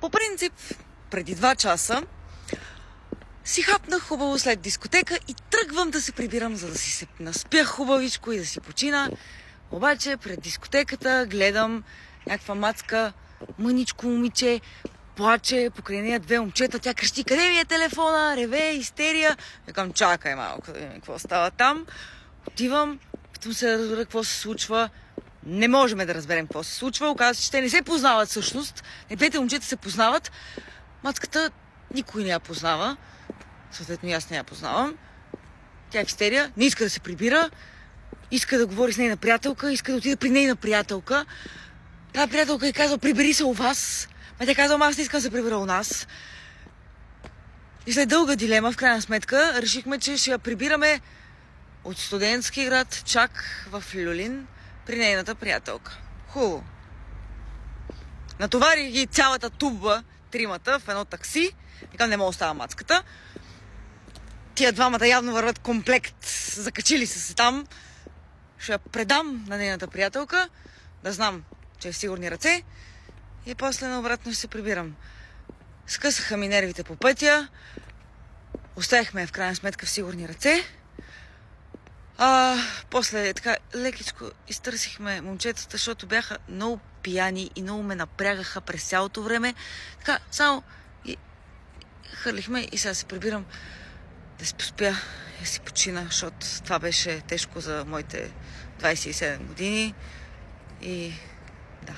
По принцип, преди 2 часа си хапнах хубаво след дискотека и тръгвам да се прибирам, за да си се наспя хубавичко и да си почина. Обаче пред дискотеката гледам някаква мацка, мъничко момиче, плаче, покрай нея 2 момчета, тя крещи: къде ми е телефона, реве, истерия. Викам: чакай малко да видим какво става там. Отивам, питам се да разбера какво се случва. Не можем да разберем какво се случва. Оказва се, че те не се познават всъщност. Двете момчета се познават. Мацката никой не я познава. Съответно и аз не я познавам. Тя е в истерия, не иска да се прибира. Иска да говори с нейна приятелка, иска да отида при нейна приятелка. Тази приятелка й казва: прибери се у вас. А тя казва: аз не искам да се прибера у нас. И след дълга дилема, в крайна сметка, решихме, че ще я прибираме от студентски град чак в Люлин при нейната приятелка. Хубаво. Натоварих ги цялата туба, тримата, в едно такси. Викам: не мога да остава мацката. Тия двамата явно върват комплект. Закачили са се там. Ще я предам на нейната приятелка, да знам, че е в сигурни ръце. И после наобратно ще се прибирам. Скъсаха ми нервите по пътя. Оставихме в крайна сметка в сигурни ръце. После така лекичко изтърсихме момчетата, защото бяха много пияни и много ме напрягаха през цялото време. Така, само и хърлихме и сега се прибирам да се поспя и да си почина, защото това беше тежко за моите 27 години. И да.